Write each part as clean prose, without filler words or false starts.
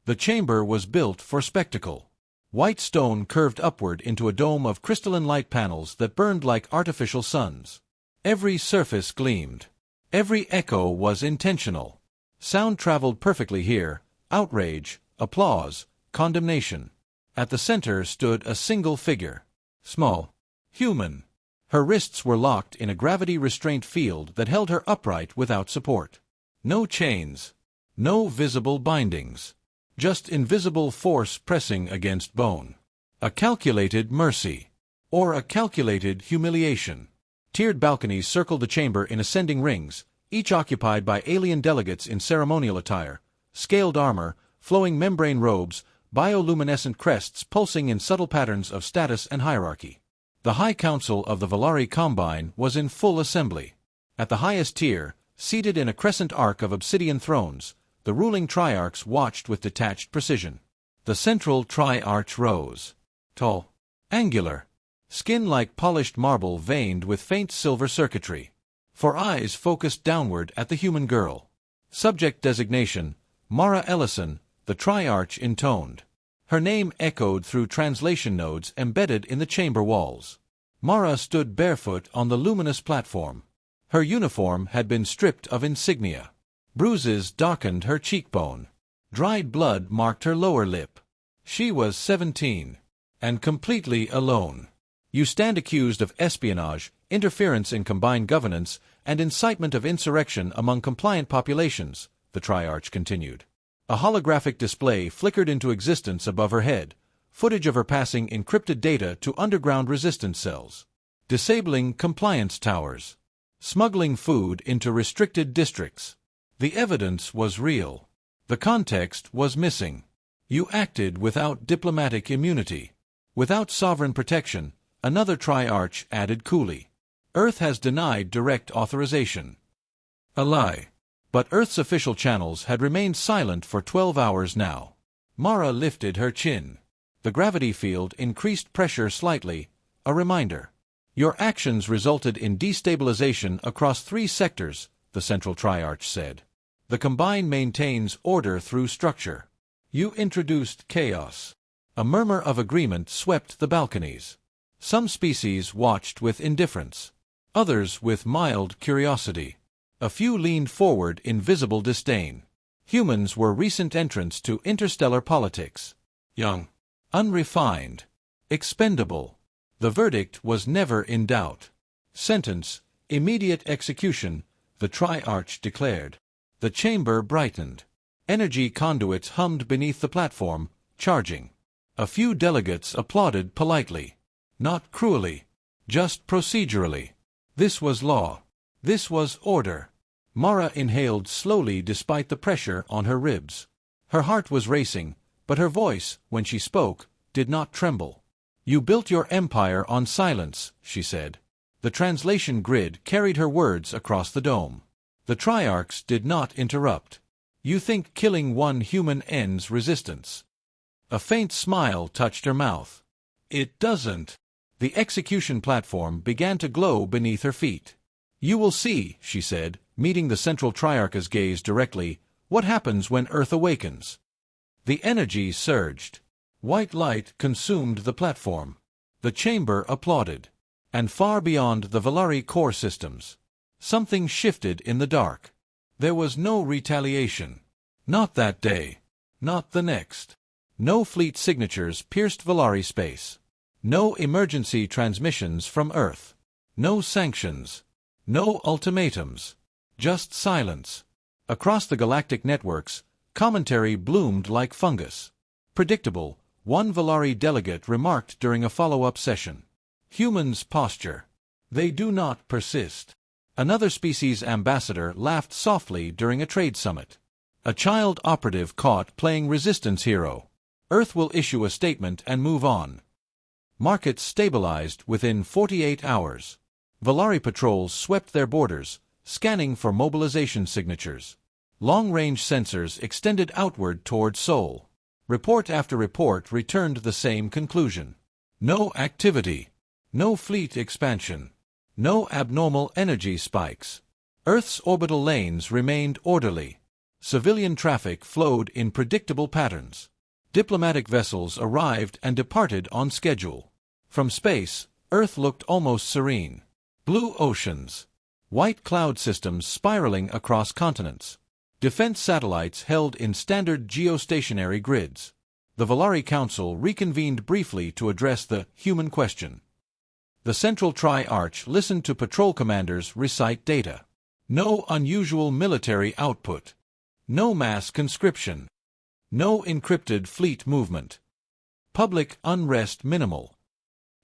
The chamber was built for spectacle. White stone curved upward into a dome of crystalline light panels that burned like artificial suns. Every surface gleamed. Every echo was intentional. Sound traveled perfectly here: outrage, applause, condemnation. At the center stood a single figure. Small. Human. Her wrists were locked in a gravity-restraint field that held her upright without support. No chains. No visible bindings. Just invisible force pressing against bone. A calculated mercy. Or a calculated humiliation. Tiered balconies circled the chamber in ascending rings, each occupied by alien delegates in ceremonial attire, scaled armor, flowing membrane robes, bioluminescent crests pulsing in subtle patterns of status and hierarchy. The High Council of the Valari Combine was in full assembly. At the highest tier, seated in a crescent arc of obsidian thrones, the ruling triarchs watched with detached precision. The central triarch rose. Tall. Angular. Skin like polished marble veined with faint silver circuitry. For eyes focused downward at the human girl. Subject designation: Mara Ellison, the triarch intoned. Her name echoed through translation nodes embedded in the chamber walls. Mara stood barefoot on the luminous platform. Her uniform had been stripped of insignia. Bruises darkened her cheekbone. Dried blood marked her lower lip. She was 17. And completely alone. You stand accused of espionage, interference in combined governance, and incitement of insurrection among compliant populations, the Triarch continued. A holographic display flickered into existence above her head, footage of her passing encrypted data to underground resistance cells. Disabling compliance towers. Smuggling food into restricted districts. The evidence was real. The context was missing. You acted without diplomatic immunity. Without sovereign protection, another Triarch added coolly. Earth has denied direct authorization. A lie. But Earth's official channels had remained silent for 12 hours now. Mara lifted her chin. The gravity field increased pressure slightly, a reminder. Your actions resulted in destabilization across 3 sectors, the Central Triarch said. The Combine maintains order through structure. You introduced chaos. A murmur of agreement swept the balconies. Some species watched with indifference. Others with mild curiosity. A few leaned forward in visible disdain. Humans were recent entrants to interstellar politics. Young. Unrefined. Expendable. The verdict was never in doubt. Sentence: immediate execution, the Triarch declared. The chamber brightened. Energy conduits hummed beneath the platform, charging. A few delegates applauded politely. Not cruelly. Just procedurally. This was law. This was order. Mara inhaled slowly despite the pressure on her ribs. Her heart was racing, but her voice, when she spoke, did not tremble. You built your empire on silence, she said. The translation grid carried her words across the dome. The Triarchs did not interrupt. You think killing one human ends resistance? A faint smile touched her mouth. It doesn't. The execution platform began to glow beneath her feet. You will see, she said, meeting the Central Triarch's gaze directly, what happens when Earth awakens. The energy surged. White light consumed the platform. The chamber applauded. And far beyond the Valari core systems, something shifted in the dark. There was no retaliation. Not that day. Not the next. No fleet signatures pierced Valari space. No emergency transmissions from Earth. No sanctions. No ultimatums. Just silence. Across the galactic networks, commentary bloomed like fungus. Predictable, one Valari delegate remarked during a follow-up session. Humans posture. They do not persist. Another species ambassador laughed softly during a trade summit. A child operative caught playing resistance hero. Earth will issue a statement and move on. Markets stabilized within 48 hours. Valari patrols swept their borders, scanning for mobilization signatures. Long-range sensors extended outward toward Sol. Report after report returned the same conclusion. No activity. No fleet expansion. No abnormal energy spikes. Earth's orbital lanes remained orderly. Civilian traffic flowed in predictable patterns. Diplomatic vessels arrived and departed on schedule. From space, Earth looked almost serene. Blue oceans. White cloud systems spiraling across continents. Defense satellites held in standard geostationary grids. The Volari Council reconvened briefly to address the human question. The Central Tri-Arch listened to patrol commanders recite data. No unusual military output. No mass conscription. No encrypted fleet movement. Public unrest minimal.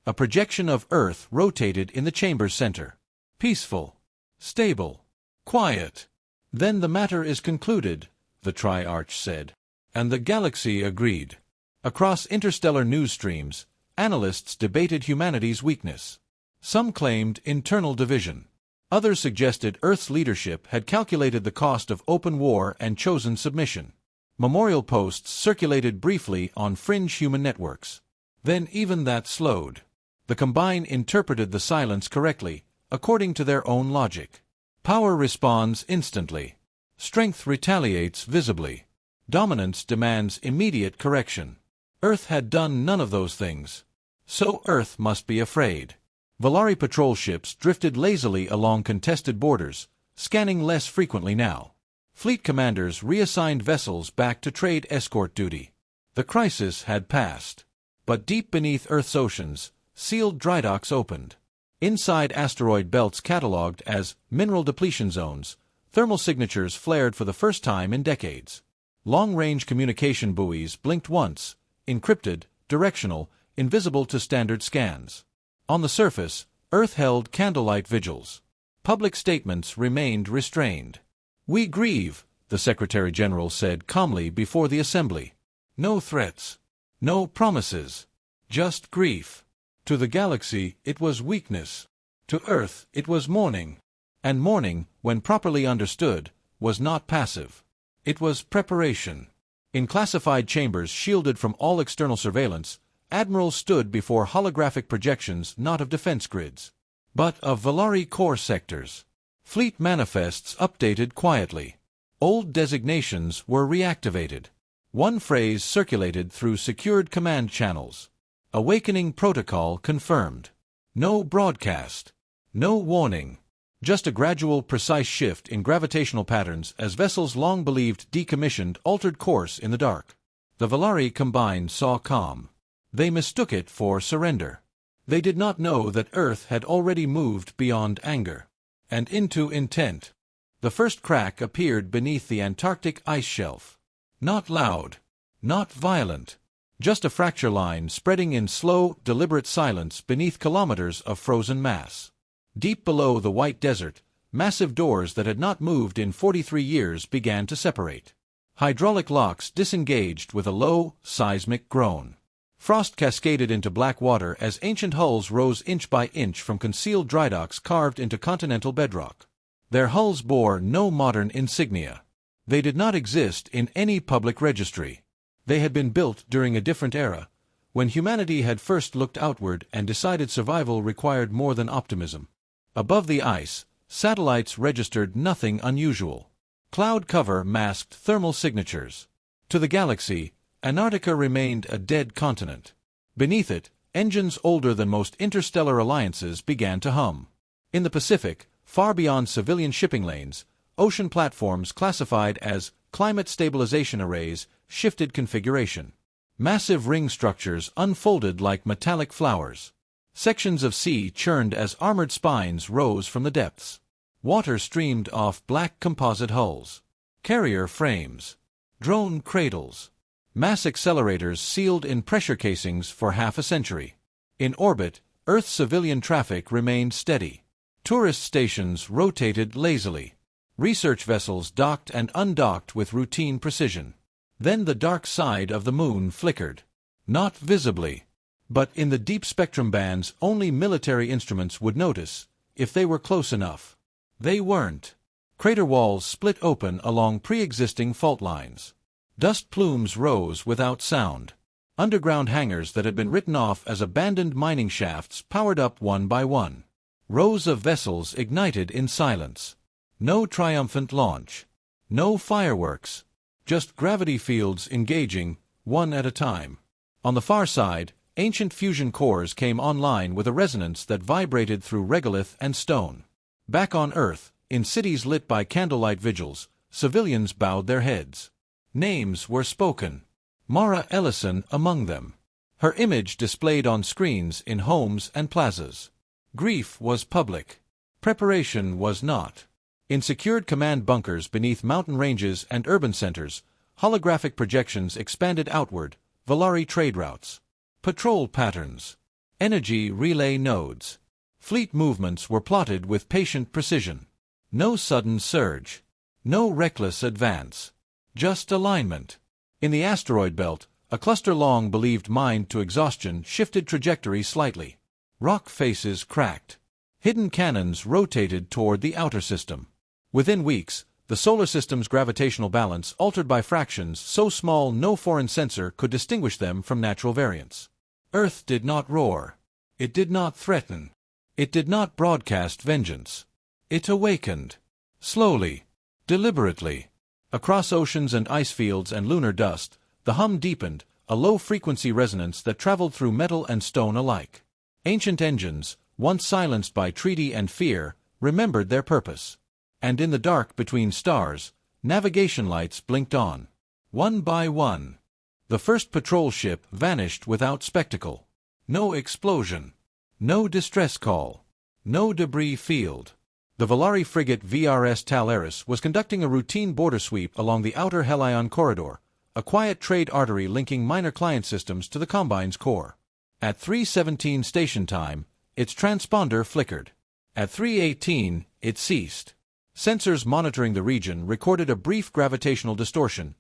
A projection of Earth rotated in the chamber's center. Peaceful. Stable. Quiet. Then the matter is concluded, the Tri-Arch said. And the galaxy agreed. Across interstellar news streams, analysts debated humanity's weakness. Some claimed internal division. Others suggested Earth's leadership had calculated the cost of open war and chosen submission. Memorial posts circulated briefly on fringe human networks. Then even that slowed. The Combine interpreted the silence correctly, according to their own logic. Power responds instantly. Strength retaliates visibly. Dominance demands immediate correction. Earth had done none of those things. So Earth must be afraid. Volari patrol ships drifted lazily along contested borders, scanning less frequently now. Fleet commanders reassigned vessels back to trade escort duty. The crisis had passed. But deep beneath Earth's oceans, sealed drydocks opened. Inside asteroid belts catalogued as mineral depletion zones, thermal signatures flared for the first time in decades. Long-range communication buoys blinked once, encrypted, directional, invisible to standard scans. On the surface, Earth held candlelight vigils. Public statements remained restrained. "We grieve," the Secretary-General said calmly before the Assembly. "No threats. No promises. Just grief." To the galaxy, it was weakness. To Earth, it was mourning. And mourning, when properly understood, was not passive. It was preparation. In classified chambers shielded from all external surveillance, admirals stood before holographic projections not of defense grids, but of Volari core sectors. Fleet manifests updated quietly. Old designations were reactivated. One phrase circulated through secured command channels. Awakening protocol confirmed. No broadcast. No warning. Just a gradual, precise shift in gravitational patterns as vessels long believed decommissioned altered course in the dark. The Volari Combine saw calm. They mistook it for surrender. They did not know that Earth had already moved beyond anger and into intent. The first crack appeared beneath the Antarctic ice shelf. Not loud. Not violent. Just a fracture line spreading in slow, deliberate silence beneath kilometers of frozen mass. Deep below the white desert, massive doors that had not moved in 43 years began to separate. Hydraulic locks disengaged with a low, seismic groan. Frost cascaded into black water as ancient hulls rose inch by inch from concealed drydocks carved into continental bedrock. Their hulls bore no modern insignia. They did not exist in any public registry. They had been built during a different era, when humanity had first looked outward and decided survival required more than optimism. Above the ice, satellites registered nothing unusual. Cloud cover masked thermal signatures. To the galaxy, Antarctica remained a dead continent. Beneath it, engines older than most interstellar alliances began to hum. In the Pacific, far beyond civilian shipping lanes, ocean platforms classified as climate stabilization arrays shifted configuration. Massive ring structures unfolded like metallic flowers. Sections of sea churned as armored spines rose from the depths. Water streamed off black composite hulls. Carrier frames. Drone cradles. Mass accelerators sealed in pressure casings for half a century. In orbit, Earth's civilian traffic remained steady. Tourist stations rotated lazily. Research vessels docked and undocked with routine precision. Then the dark side of the moon flickered. Not visibly. But in the deep spectrum bands only military instruments would notice, if they were close enough. They weren't. Crater walls split open along pre-existing fault lines. Dust plumes rose without sound. Underground hangars that had been written off as abandoned mining shafts powered up one by one. Rows of vessels ignited in silence. No triumphant launch. No fireworks. Just gravity fields engaging, one at a time. On the far side, ancient fusion cores came online with a resonance that vibrated through regolith and stone. Back on Earth, in cities lit by candlelight vigils, civilians bowed their heads. Names were spoken. Mara Ellison among them. Her image displayed on screens in homes and plazas. Grief was public. Preparation was not. In secured command bunkers beneath mountain ranges and urban centers, holographic projections expanded outward, Valari trade routes. Patrol patterns. Energy relay nodes. Fleet movements were plotted with patient precision. No sudden surge. No reckless advance. Just alignment. In the asteroid belt, a cluster long believed mined to exhaustion shifted trajectory slightly. Rock faces cracked. Hidden cannons rotated toward the outer system. Within weeks, the solar system's gravitational balance altered by fractions so small no foreign sensor could distinguish them from natural variants. Earth did not roar. It did not threaten. It did not broadcast vengeance. It awakened. Slowly. Deliberately. Across oceans and ice fields and lunar dust, the hum deepened, a low-frequency resonance that traveled through metal and stone alike. Ancient engines, once silenced by treaty and fear, remembered their purpose. And in the dark between stars, navigation lights blinked on. One by one. The first patrol ship vanished without spectacle. No explosion. No distress call. No debris field. The Valari frigate VRS Talaris was conducting a routine border sweep along the outer Helion corridor, a quiet trade artery linking minor client systems to the Combine's core. At 3:17 station time, its transponder flickered. At 3:18, it ceased. Sensors monitoring the region recorded a brief gravitational distortion,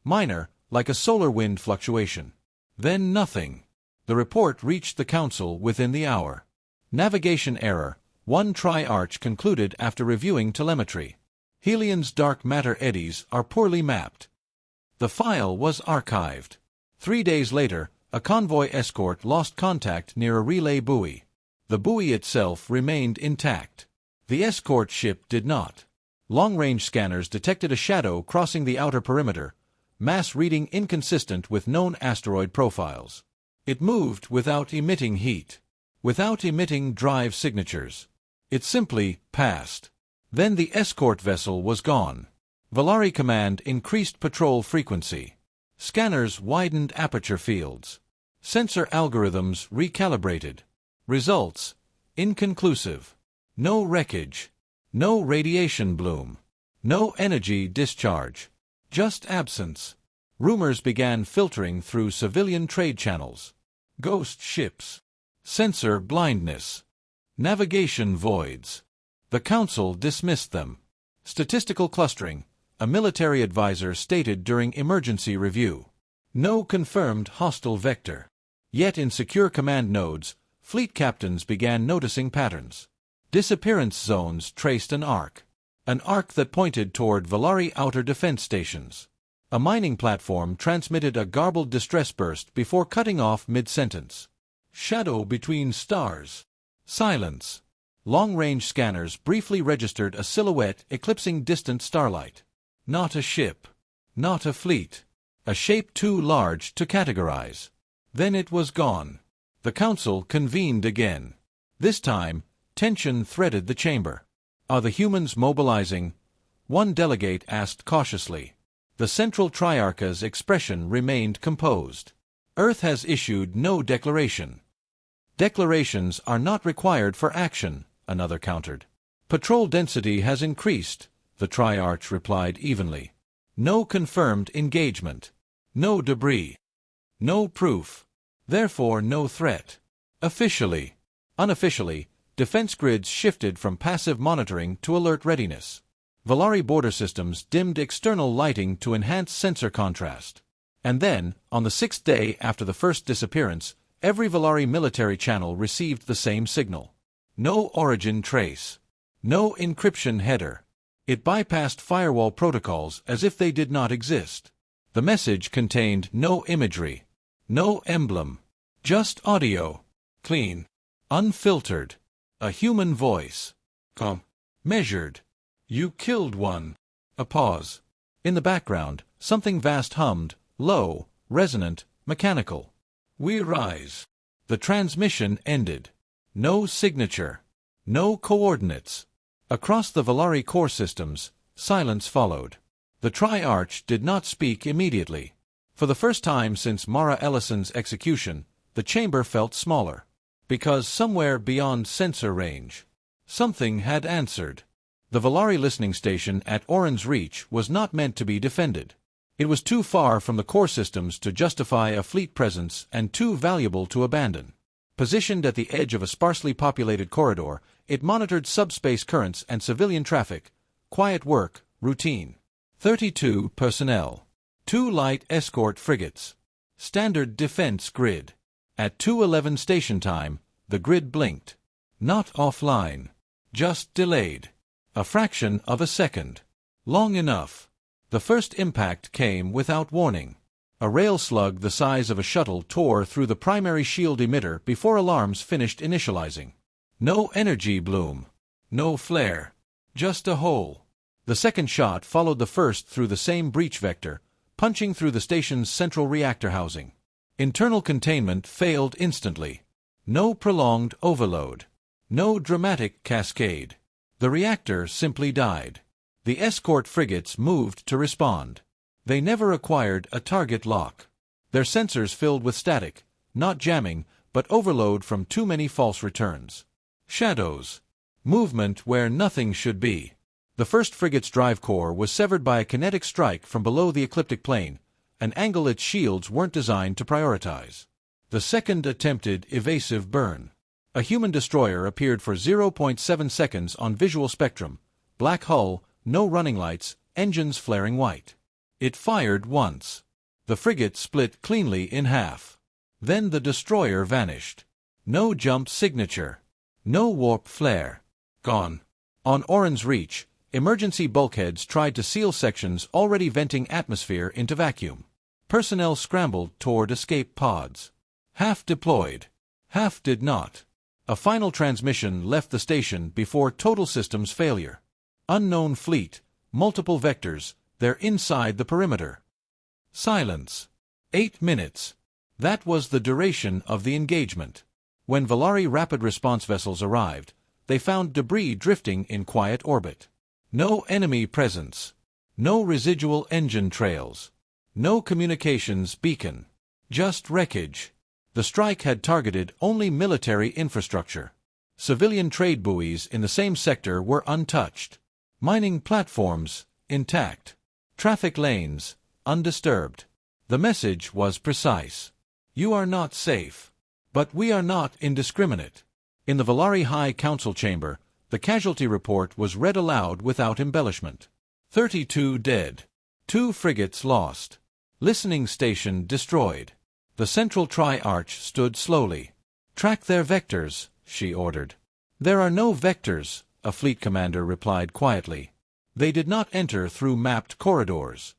minor, like a solar wind fluctuation. Then nothing. The report reached the Council within the hour. Navigation error, one tri-arch concluded after reviewing telemetry. Helion's dark matter eddies are poorly mapped. The file was archived. 3 days later, a convoy escort lost contact near a relay buoy. The buoy itself remained intact. The escort ship did not. Long-range scanners detected a shadow crossing the outer perimeter, mass reading inconsistent with known asteroid profiles. It moved without emitting heat, without emitting drive signatures. It simply passed. Then the escort vessel was gone. Valari Command increased patrol frequency. Scanners widened aperture fields. Sensor algorithms recalibrated. Results: inconclusive. No wreckage. No radiation bloom. No energy discharge. Just absence. Rumors began filtering through civilian trade channels. Ghost ships. Sensor blindness. Navigation voids. The Council dismissed them. Statistical clustering, a military advisor stated during emergency review. No confirmed hostile vector. Yet in secure command nodes, fleet captains began noticing patterns. Disappearance zones traced an arc that pointed toward Valari outer defense stations. A mining platform transmitted a garbled distress burst before cutting off mid-sentence. Shadow between stars. Silence. Long-range scanners briefly registered a silhouette eclipsing distant starlight. Not a ship. Not a fleet. A shape too large to categorize. Then it was gone. The Council convened again. This time, tension threaded the chamber. Are the humans mobilizing? One delegate asked cautiously. The central triarcha's expression remained composed. Earth has issued no declaration. Declarations are not required for action, another countered. Patrol density has increased, the triarch replied evenly. No confirmed engagement. No debris. No proof. Therefore no threat. Officially. Unofficially, defense grids shifted from passive monitoring to alert readiness. Valari border systems dimmed external lighting to enhance sensor contrast. And then, on the 6th day after the first disappearance, every Valari military channel received the same signal. No origin trace. No encryption header. It bypassed firewall protocols as if they did not exist. The message contained no imagery. No emblem. Just audio. Clean. Unfiltered. A human voice. Measured. You killed one. A pause. In the background, something vast hummed, low, resonant, mechanical. We rise. The transmission ended. No signature. No coordinates. Across the Valari core systems, silence followed. The Tri-Arch did not speak immediately. For the first time since Mara Ellison's execution, the chamber felt smaller. Because somewhere beyond sensor range, something had answered. The Valari listening station at Orin's Reach was not meant to be defended. It was too far from the core systems to justify a fleet presence and too valuable to abandon. Positioned at the edge of a sparsely populated corridor, it monitored subspace currents and civilian traffic, quiet work, routine. 32 personnel. 2 light escort frigates. Standard defense grid. At 2:11 station time, the grid blinked. Not offline. Just delayed. A fraction of a second. Long enough. The first impact came without warning. A rail slug the size of a shuttle tore through the primary shield emitter before alarms finished initializing. No energy bloom. No flare. Just a hole. The second shot followed the first through the same breach vector, punching through the station's central reactor housing. Internal containment failed instantly. No prolonged overload. No dramatic cascade. The reactor simply died. The escort frigates moved to respond. They never acquired a target lock. Their sensors filled with static, not jamming, but overload from too many false returns. Shadows. Movement where nothing should be. The first frigate's drive core was severed by a kinetic strike from below the ecliptic plane, an angle its shields weren't designed to prioritize. The second attempted evasive burn. A human destroyer appeared for 0.7 seconds on visual spectrum, black hull, no running lights, engines flaring white. It fired once. The frigate split cleanly in half. Then the destroyer vanished. No jump signature. No warp flare. Gone. On Orin's Reach, emergency bulkheads tried to seal sections already venting atmosphere into vacuum. Personnel scrambled toward escape pods. Half deployed. Half did not. A final transmission left the station before total systems failure. Unknown fleet, multiple vectors, they're inside the perimeter. Silence. 8 minutes. That was the duration of the engagement. When Valari rapid response vessels arrived, they found debris drifting in quiet orbit. No enemy presence. No residual engine trails. No communications beacon. Just wreckage. The strike had targeted only military infrastructure. Civilian trade buoys in the same sector were untouched. Mining platforms, intact. Traffic lanes, undisturbed. The message was precise. You are not safe. But we are not indiscriminate. In the Valari High Council chamber, the casualty report was read aloud without embellishment. 32 dead. 2 frigates lost. Listening station destroyed. The central Tri-Arch stood slowly. Track their vectors, she ordered. There are no vectors, a fleet commander replied quietly. They did not enter through mapped corridors.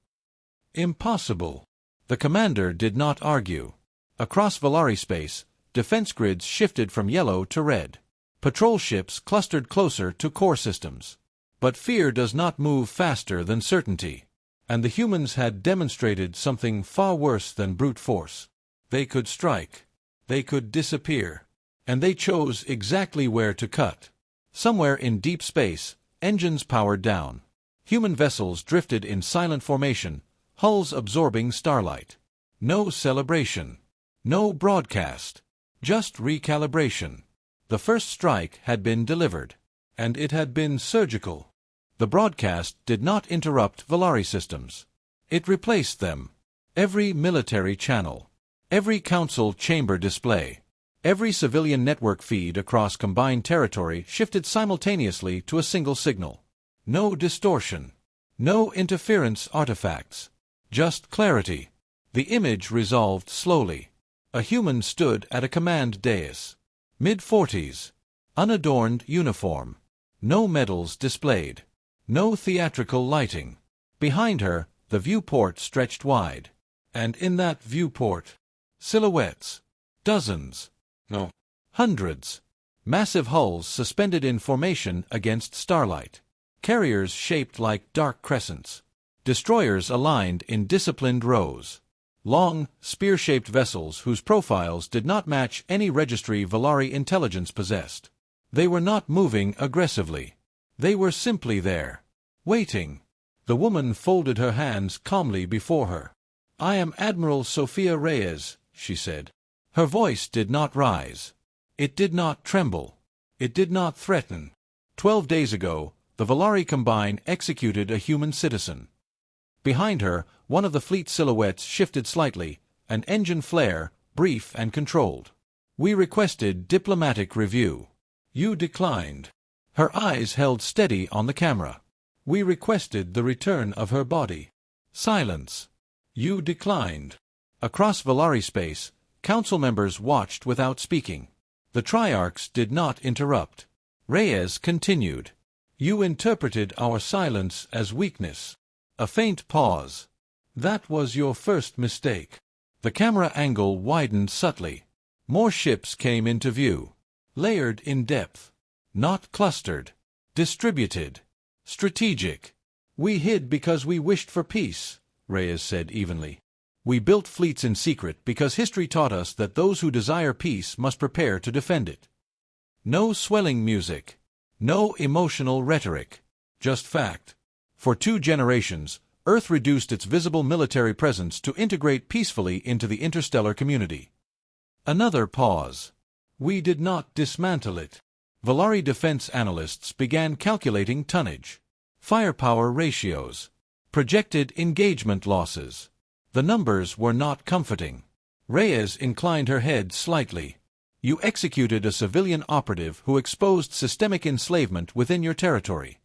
Impossible. The commander did not argue. Across Valari space, defense grids shifted from yellow to red. Patrol ships clustered closer to core systems. But fear does not move faster than certainty. And the humans had demonstrated something far worse than brute force. They could strike. They could disappear. And they chose exactly where to cut. Somewhere in deep space, engines powered down. Human vessels drifted in silent formation, hulls absorbing starlight. No celebration. No broadcast. Just recalibration. The first strike had been delivered. And it had been surgical. The broadcast did not interrupt Valari systems. It replaced them. Every military channel. Every council chamber display. Every civilian network feed across combined territory shifted simultaneously to a single signal. No distortion. No interference artifacts. Just clarity. The image resolved slowly. A human stood at a command dais. Mid-40s. Unadorned uniform. No medals displayed. No theatrical lighting. Behind her, the viewport stretched wide. And in that viewport, silhouettes. Dozens. No. Hundreds. Massive hulls suspended in formation against starlight. Carriers shaped like dark crescents. Destroyers aligned in disciplined rows. Long, spear-shaped vessels whose profiles did not match any registry Valari intelligence possessed. They were not moving aggressively. They were simply there, waiting. The woman folded her hands calmly before her. "I am Admiral Sofia Reyes," she said. Her voice did not rise. It did not tremble. It did not threaten. 12 days ago, the Valari Combine executed a human citizen. Behind her, one of the fleet silhouettes shifted slightly, an engine flare, brief and controlled. "We requested diplomatic review. You declined." Her eyes held steady on the camera. "We requested the return of her body." Silence. "You declined." Across Valari space, council members watched without speaking. The Triarchs did not interrupt. Reyes continued. "You interpreted our silence as weakness." A faint pause. "That was your first mistake." The camera angle widened subtly. More ships came into view. Layered in depth. Not clustered. Distributed. Strategic. "We hid because we wished for peace," Reyes said evenly. "We built fleets in secret because history taught us that those who desire peace must prepare to defend it." No swelling music. No emotional rhetoric. Just fact. For 2 generations, Earth reduced its visible military presence to integrate peacefully into the interstellar community. Another pause. "We did not dismantle it." Valari defense analysts began calculating tonnage, firepower ratios, projected engagement losses. The numbers were not comforting. Reyes inclined her head slightly. "You executed a civilian operative who exposed systemic enslavement within your territory."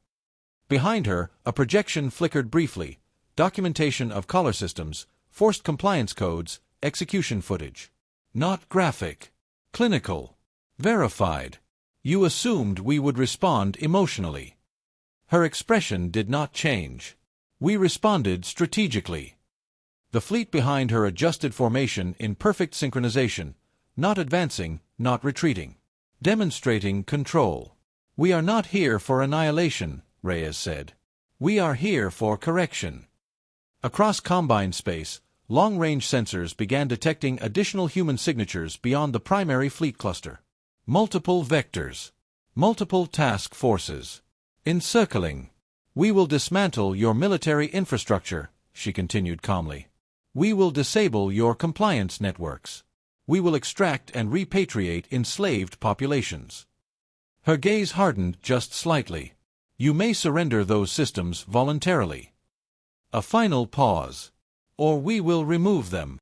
Behind her, a projection flickered briefly. Documentation of collar systems, forced compliance codes, execution footage. Not graphic. Clinical. Verified. "You assumed we would respond emotionally." Her expression did not change. "We responded strategically." The fleet behind her adjusted formation in perfect synchronization, not advancing, not retreating. Demonstrating control. "We are not here for annihilation," Reyes said. "We are here for correction." Across Combine space, long-range sensors began detecting additional human signatures beyond the primary fleet cluster. Multiple vectors. Multiple task forces. Encircling. "We will dismantle your military infrastructure," she continued calmly. "We will disable your compliance networks. We will extract and repatriate enslaved populations." Her gaze hardened just slightly. "You may surrender those systems voluntarily." A final pause. "Or we will remove them."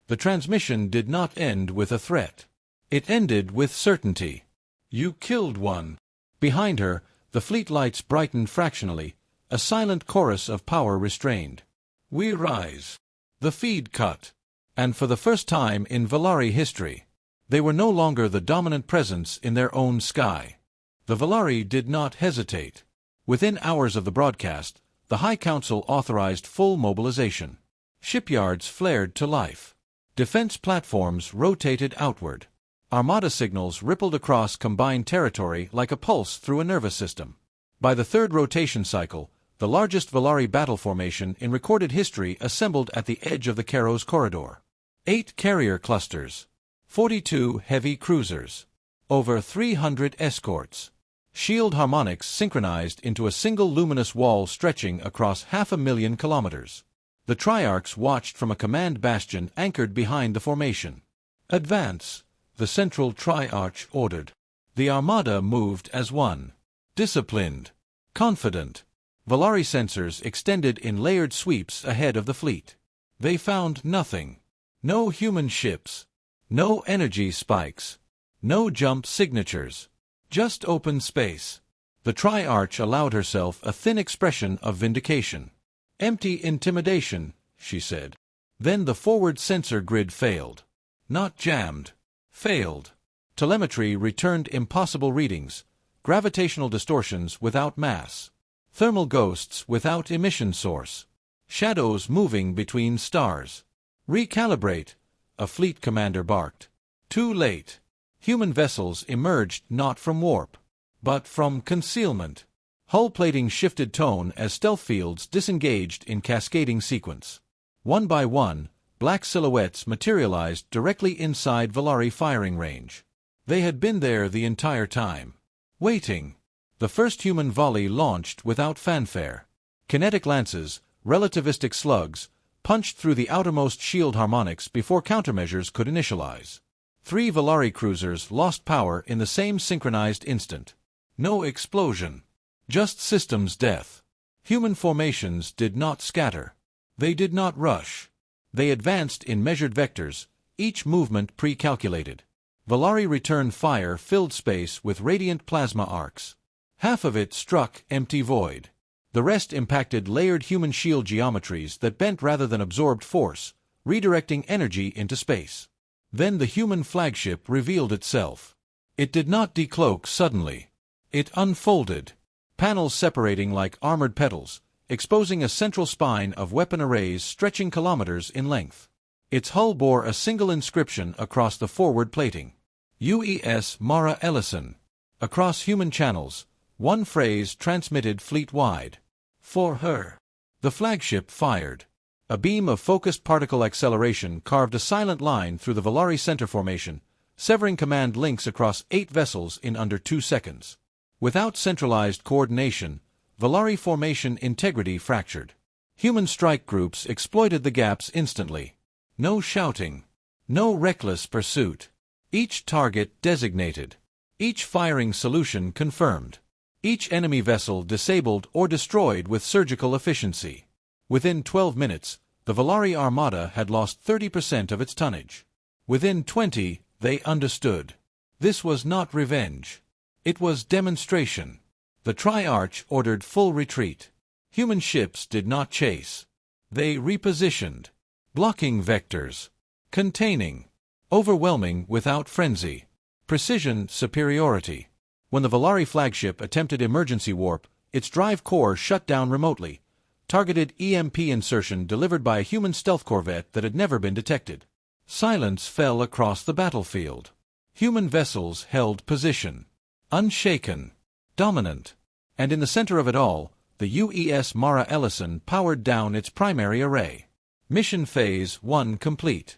The transmission did not end with a threat. It ended with certainty. "You killed one." Behind her, the fleet lights brightened fractionally, a silent chorus of power restrained. "We rise." The feed cut. And for the first time in Valari history, they were no longer the dominant presence in their own sky. The Valari did not hesitate. Within hours of the broadcast, the High Council authorized full mobilization. Shipyards flared to life. Defense platforms rotated outward. Armada signals rippled across combined territory like a pulse through a nervous system. By the 3rd rotation cycle, the largest Valari battle formation in recorded history assembled at the edge of the Keros corridor. 8 carrier clusters. 42 heavy cruisers. Over 300 escorts. Shield harmonics synchronized into a single luminous wall stretching across 500,000 kilometers. The Triarchs watched from a command bastion anchored behind the formation. "Advance," the central Triarch ordered. The Armada moved as one. Disciplined. Confident. Valari sensors extended in layered sweeps ahead of the fleet. They found nothing. No human ships. No energy spikes. No jump signatures. Just open space. The Triarch allowed herself a thin expression of vindication. "Empty intimidation," she said. Then the forward sensor grid failed. Not jammed. Failed. Telemetry returned impossible readings. Gravitational distortions without mass. Thermal ghosts without emission source. Shadows moving between stars. "Recalibrate," a fleet commander barked. Too late. Human vessels emerged not from warp, but from concealment. Hull plating shifted tone as stealth fields disengaged in cascading sequence. One by one, black silhouettes materialized directly inside Volari firing range. They had been there the entire time. Waiting. The first human volley launched without fanfare. Kinetic lances, relativistic slugs, punched through the outermost shield harmonics before countermeasures could initialize. 3 Volari cruisers lost power in the same synchronized instant. No explosion. Just systems death. Human formations did not scatter. They did not rush. They advanced in measured vectors, each movement pre-calculated. Volari return fire filled space with radiant plasma arcs. Half of it struck empty void. The rest impacted layered human shield geometries that bent rather than absorbed force, redirecting energy into space. Then the human flagship revealed itself. It did not decloak suddenly. It unfolded, panels separating like armored petals, exposing a central spine of weapon arrays stretching kilometers in length. Its hull bore a single inscription across the forward plating. UES Mara Ellison. Across human channels, one phrase transmitted fleet-wide. For her. The flagship fired. A beam of focused particle acceleration carved a silent line through the Volari center formation, severing command links across 8 vessels in under 2 seconds. Without centralized coordination, Volari formation integrity fractured. Human strike groups exploited the gaps instantly. No shouting. No reckless pursuit. Each target designated. Each firing solution confirmed. Each enemy vessel disabled or destroyed with surgical efficiency. Within 12 minutes, the Volari Armada had lost 30% of its tonnage. Within 20, they understood. This was not revenge. It was demonstration. The Triarch ordered full retreat. Human ships did not chase. They repositioned. Blocking vectors. Containing. Overwhelming without frenzy. Precision superiority. When the Volari flagship attempted emergency warp, its drive core shut down remotely. Targeted EMP insertion delivered by a human stealth corvette that had never been detected. Silence fell across the battlefield. Human vessels held position. Unshaken. Dominant. And in the center of it all, the UES Mara Ellison powered down its primary array. Mission Phase 1 complete.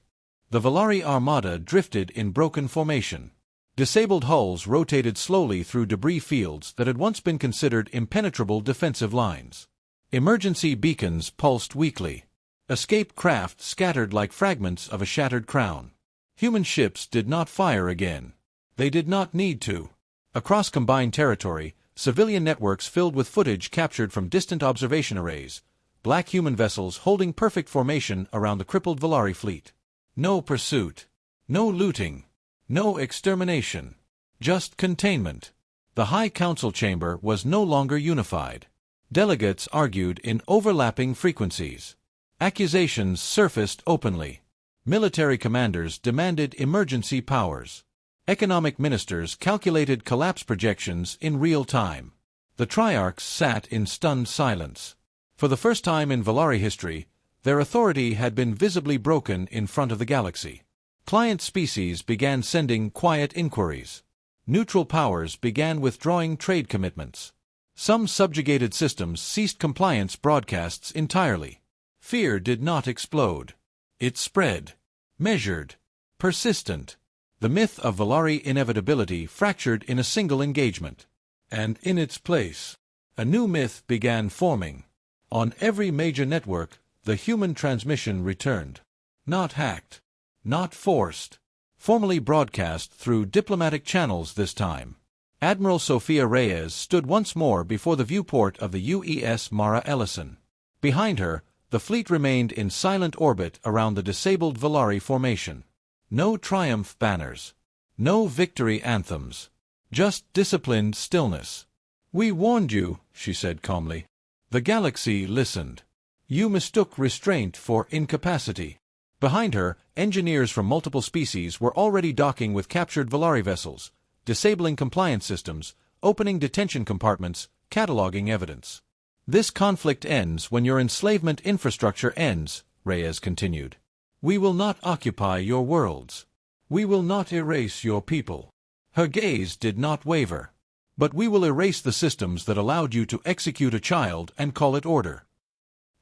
The Volari Armada drifted in broken formation. Disabled hulls rotated slowly through debris fields that had once been considered impenetrable defensive lines. Emergency beacons pulsed weakly. Escape craft scattered like fragments of a shattered crown. Human ships did not fire again. They did not need to. Across combined territory, civilian networks filled with footage captured from distant observation arrays, black human vessels holding perfect formation around the crippled Volari fleet. No pursuit. No looting. No extermination. Just containment. The High Council chamber was no longer unified. Delegates argued in overlapping frequencies. Accusations surfaced openly. Military commanders demanded emergency powers. Economic ministers calculated collapse projections in real time. The Triarchs sat in stunned silence. For the first time in Volari history, their authority had been visibly broken in front of the galaxy. Client species began sending quiet inquiries. Neutral powers began withdrawing trade commitments. Some subjugated systems ceased compliance broadcasts entirely. Fear did not explode. It spread. Measured. Persistent. The myth of Volari inevitability fractured in a single engagement. And in its place, a new myth began forming. On every major network, the human transmission returned. Not hacked. Not forced. Formally broadcast through diplomatic channels this time. Admiral Sophia Reyes stood once more before the viewport of the UES Mara Ellison. Behind her, the fleet remained in silent orbit around the disabled Volari formation. No triumph banners. No victory anthems. Just disciplined stillness. "We warned you," she said calmly. The galaxy listened. "You mistook restraint for incapacity." Behind her, engineers from multiple species were already docking with captured Volari vessels, disabling compliance systems, opening detention compartments, cataloging evidence. "This conflict ends when your enslavement infrastructure ends," Reyes continued. "We will not occupy your worlds. We will not erase your people." Her gaze did not waver. But we will erase the systems that allowed you to execute a child and call it order.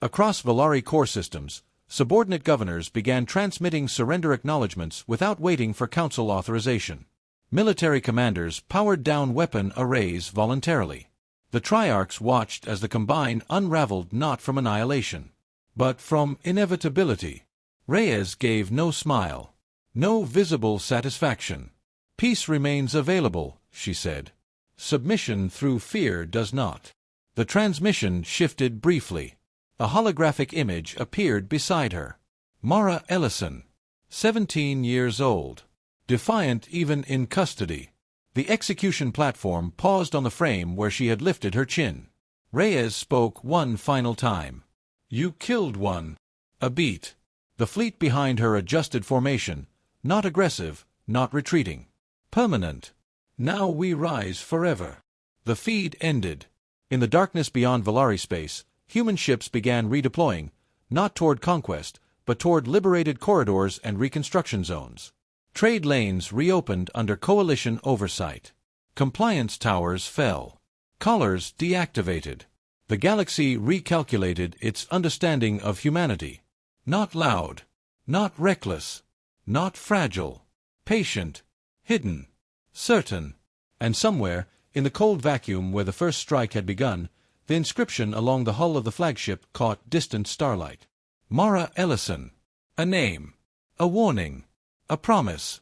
Across Valari core systems, subordinate governors began transmitting surrender acknowledgments without waiting for council authorization. Military commanders powered down weapon arrays voluntarily. The Triarchs watched as the Combine unraveled not from annihilation, but from inevitability. Reyes gave no smile, no visible satisfaction. Peace remains available, she said. Submission through fear does not. The transmission shifted briefly. A holographic image appeared beside her. Mara Ellison, 17 years old. Defiant even in custody. The execution platform paused on the frame where she had lifted her chin. Reyes spoke one final time. You killed one. A beat. The fleet behind her adjusted formation, not aggressive, not retreating. Permanent. Now we rise forever. The feed ended. In the darkness beyond Valari space, human ships began redeploying, not toward conquest, but toward liberated corridors and reconstruction zones. Trade lanes reopened under coalition oversight. Compliance towers fell. Collars deactivated. The galaxy recalculated its understanding of humanity. Not loud, not reckless, not fragile, patient, hidden, certain. And somewhere, in the cold vacuum where the first strike had begun, the inscription along the hull of the flagship caught distant starlight. Mara Ellison. A name. A warning. A promise.